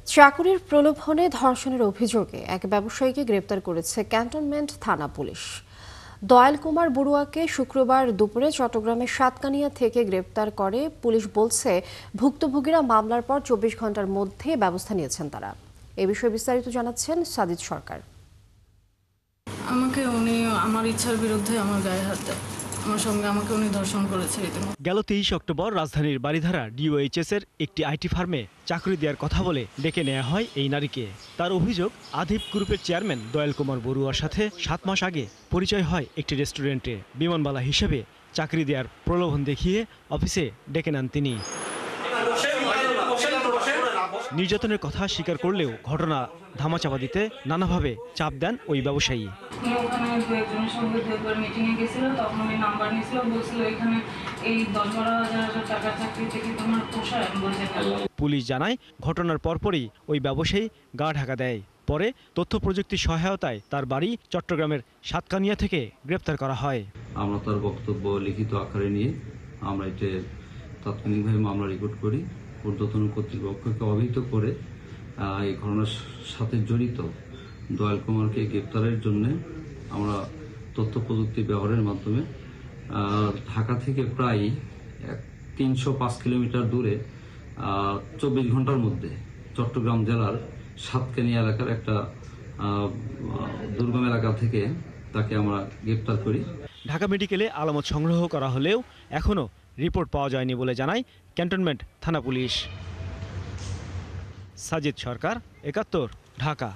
চাকুরির প্রলোভনে ধর্ষণের অভিযোগে এক ব্যবসায়ীকে গ্রেপ্তার করেছে ক্যান্টনমেন্ট থানা পুলিশ। দয়াল কুমার বড়ুয়াকে শুক্রবার দুপুরে চট্টগ্রামের সাতকানিয়া থেকে গ্রেপ্তার করে পুলিশ বলছে, ভুক্তভোগীরা মামলার পর 24 ঘন্টার মধ্যে ব্যবস্থা নিয়েছেন তারা। এ বিষয়ে বিস্তারিত জানাচ্ছেন সাজিদ সরকার। আমাকে উনি আমার ইচ্ছার বিরুদ্ধে আমার গায়ে হাত দেয়, আমার সঙ্গে আমাকে উনি ধর্ষণ করেছে। গেল 23 অক্টোবর রাজধানীর বারিধারা ডিওএইচএস এর একটি আইটি ফার্মে চাকরি দেওয়ার কথা বলে ডেকে নেওয়া হয় এই নারীকে। তার অভিযোগ, আদিপ গ্রুপের চেয়ারম্যান দয়াল কুমার বড়ুয়ার সাথে 7 মাস আগে পরিচয় হয় একটি রেস্টুরেন্টে। বিমানবালা হিসেবে চাকরি দেওয়ার প্রলোভন দেখিয়ে অফিসে ডেকে নেন তিনি। নির্যাতনের কথা স্বীকার করলেও ঘটনা ধামাচাপা দিতে নানাভাবে চাপ দেন ওই ব্যবসায়ী। পুলিশ জানায়, ঘটনার পরপরই ওই ব্যবসায়ী গা ঢাকা দেয়। পরে তথ্য প্রযুক্তির সহায়তায় তার বাড়ি চট্টগ্রামের সাতকানিয়া থেকে গ্রেপ্তার করা হয়। আমরা তার বক্তব্য লিখিত আকারে নিয়ে আমরা এটা তাৎক্ষণিকভাবে মামলা রেকর্ড করি। ঊর্ধ্বতন কর্তৃপক্ষকে অবহিত করে এই ঘটনার সাথে জড়িত দয়াল কুমারকে গ্রেপ্তারের জন্য আমরা তথ্য প্রযুক্তি ব্যবহারের মাধ্যমে ঢাকা থেকে প্রায় 305 কিলোমিটার দূরে 24 ঘন্টার মধ্যে চট্টগ্রাম জেলার সাতকানিয়া এলাকার একটা দুর্গম এলাকা থেকে তাকে আমরা গ্রেপ্তার করি। ঢাকা মেডিকেলে আলামত সংগ্রহ করা হলেও এখনও রিপোর্ট পাওয়া যায়নি বলে জানায় ক্যান্টনমেন্ট থানা পুলিশ। সাজিদ সরকার, ৭১, ঢাকা।